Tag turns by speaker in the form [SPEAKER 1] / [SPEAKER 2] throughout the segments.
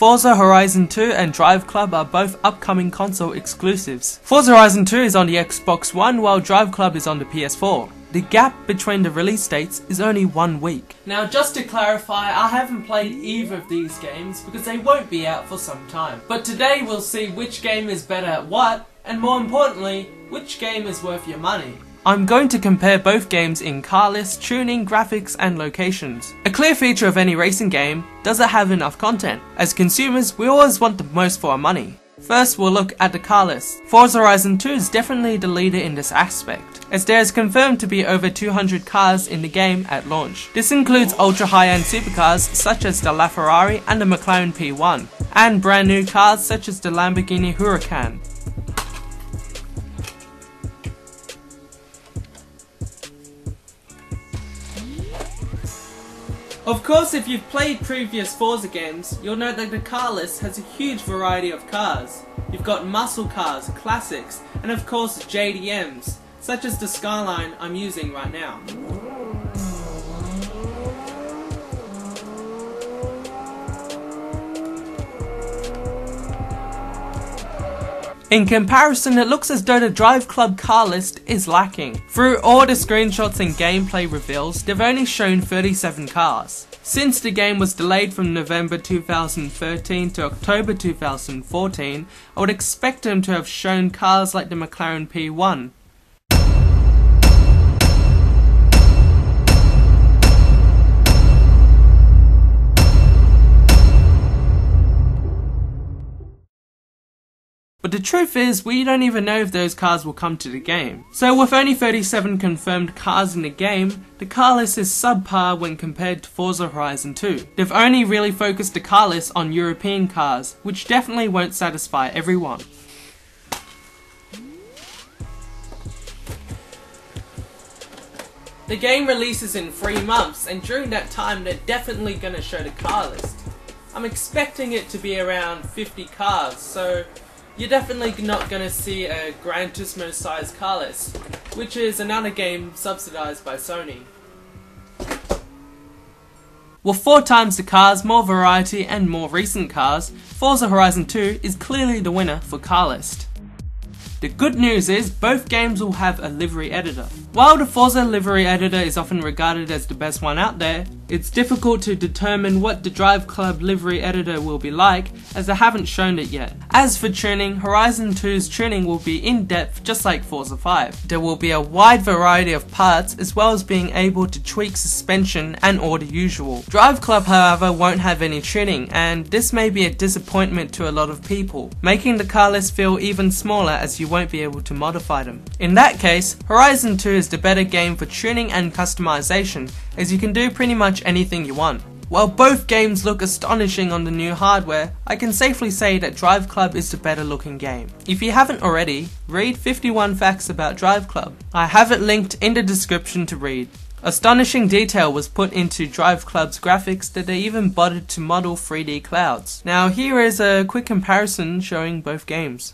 [SPEAKER 1] Forza Horizon 2 and Drive Club are both upcoming console exclusives. Forza Horizon 2 is on the Xbox One while Drive Club is on the PS4. The gap between the release dates is only 1 week. Now just to clarify, I haven't played either of these games because they won't be out for some time. But today we'll see which game is better at what, and more importantly, which game is worth your money. I'm going to compare both games in car list, tuning, graphics and locations. A clear feature of any racing game, does it have enough content? As consumers, we always want the most for our money. First, we'll look at the car list. Forza Horizon 2 is definitely the leader in this aspect, as there is confirmed to be over 200 cars in the game at launch. This includes ultra high-end supercars such as the LaFerrari and the McLaren P1, and brand new cars such as the Lamborghini Huracan. Of course, if you've played previous Forza games, you'll know that the car list has a huge variety of cars. You've got muscle cars, classics, and of course JDMs, such as the Skyline I'm using right now. In comparison, it looks as though the Drive Club car list is lacking. Through all the screenshots and gameplay reveals, they've only shown 37 cars. Since the game was delayed from November 2013 to October 2014, I would expect them to have shown cars like the McLaren P1. But the truth is, we don't even know if those cars will come to the game. So with only 37 confirmed cars in the game, the car list is subpar when compared to Forza Horizon 2. They've only really focused the car list on European cars, which definitely won't satisfy everyone. The game releases in 3 months, and during that time they're definitely going to show the car list. I'm expecting it to be around 50 cars, so you're definitely not going to see a Gran Turismo sized car list, which is another game subsidized by Sony. With 4 times the cars, more variety and more recent cars, Forza Horizon 2 is clearly the winner for car list. The good news is both games will have a livery editor. While the Forza livery editor is often regarded as the best one out there, it's difficult to determine what the Drive Club livery editor will be like, as they haven't shown it yet. As for tuning, Horizon 2's tuning will be in-depth just like Forza 5. There will be a wide variety of parts, as well as being able to tweak suspension and all the usual. Drive Club however won't have any tuning, and this may be a disappointment to a lot of people, making the car list feel even smaller as you won't be able to modify them. In that case, Horizon 2 is the better game for tuning and customization, as you can do pretty much anything you want. While both games look astonishing on the new hardware, I can safely say that Drive Club is the better looking game. If you haven't already, read 51 facts about Drive Club. I have it linked in the description to read. Astonishing detail was put into Drive Club's graphics that they even bothered to model 3D clouds. Now here is a quick comparison showing both games.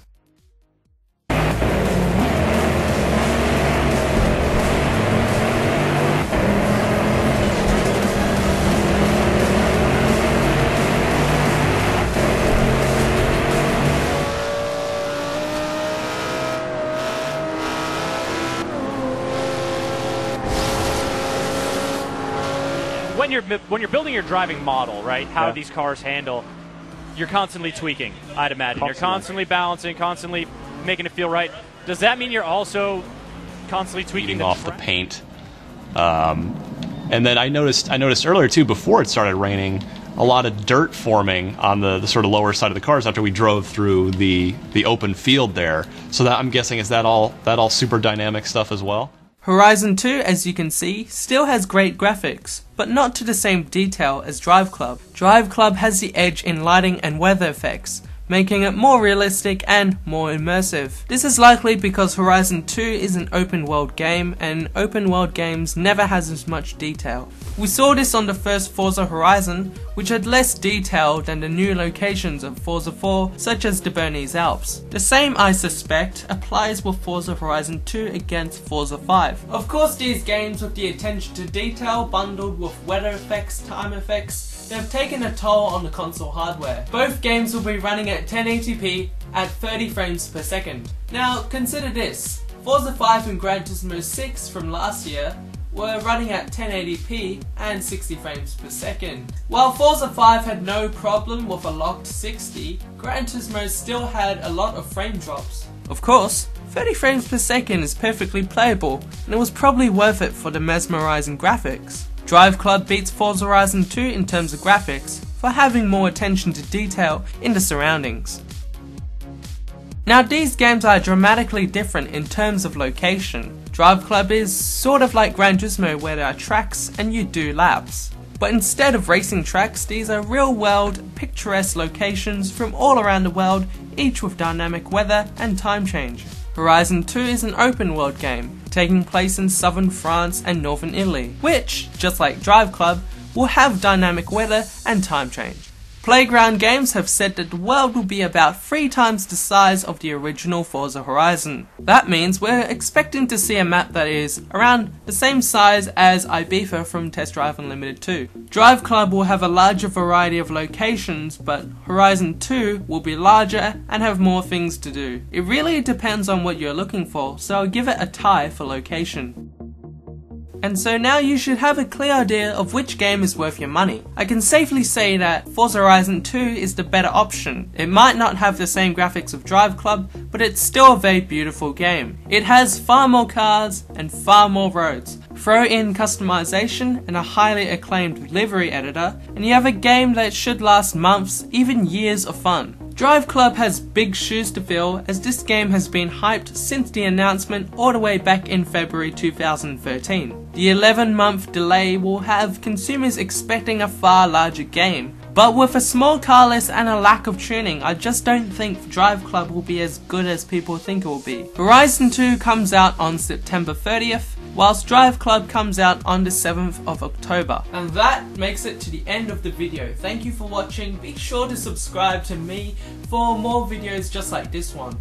[SPEAKER 2] When you're building your driving model, right, how these cars handle, you're constantly tweaking, I'd imagine. You're constantly balancing, constantly making it feel right. Does that mean you're also constantly tweaking
[SPEAKER 3] off the paint? And then I noticed earlier too, before it started raining, a lot of dirt forming on the sort of lower side of the cars after we drove through the open field there. So that, I'm guessing, is that all super dynamic stuff as well?
[SPEAKER 1] Horizon 2, as you can see, still has great graphics, but not to the same detail as Drive Club. Drive Club has the edge in lighting and weather effects, making it more realistic and more immersive. This is likely because Horizon 2 is an open world game, and open world games never has as much detail. We saw this on the first Forza Horizon, which had less detail than the new locations of Forza 4, such as the Bernese Alps. The same, I suspect, applies with Forza Horizon 2 against Forza 5. Of course, these games with the attention to detail bundled with weather effects, time effects, they've taken a toll on the console hardware. Both games will be running at 1080p at 30 frames per second. Now consider this, Forza 5 and Gran Turismo 6 from last year were running at 1080p and 60 frames per second. While Forza 5 had no problem with a locked 60, Gran Turismo still had a lot of frame drops. Of course, 30 frames per second is perfectly playable, and it was probably worth it for the mesmerizing graphics. Drive Club beats Forza Horizon 2 in terms of graphics, for having more attention to detail in the surroundings. Now these games are dramatically different in terms of location. Drive Club is sort of like Gran Turismo where there are tracks and you do laps. But instead of racing tracks, these are real world, picturesque locations from all around the world, each with dynamic weather and time change. Horizon 2 is an open world game, taking place in southern France and northern Italy, which, just like Drive Club, will have dynamic weather and time change. Playground Games have said that the world will be about 3 times the size of the original Forza Horizon. That means we're expecting to see a map that is around the same size as Ibiza from Test Drive Unlimited 2. Drive Club will have a larger variety of locations, but Horizon 2 will be larger and have more things to do. It really depends on what you're looking for, so I'll give it a tie for location. And so now you should have a clear idea of which game is worth your money. I can safely say that Forza Horizon 2 is the better option. It might not have the same graphics of Drive Club, but it's still a very beautiful game. It has far more cars and far more roads. Throw in customization and a highly acclaimed livery editor, and you have a game that should last months, even years of fun. Drive Club has big shoes to fill, as this game has been hyped since the announcement all the way back in February 2013. The 11-month delay will have consumers expecting a far larger game, but with a small car list and a lack of tuning, I just don't think Drive Club will be as good as people think it will be. Horizon 2 comes out on September 30th, whilst Drive Club comes out on the 7th of October. And that makes it to the end of the video. Thank you for watching. Be sure to subscribe to me for more videos just like this one.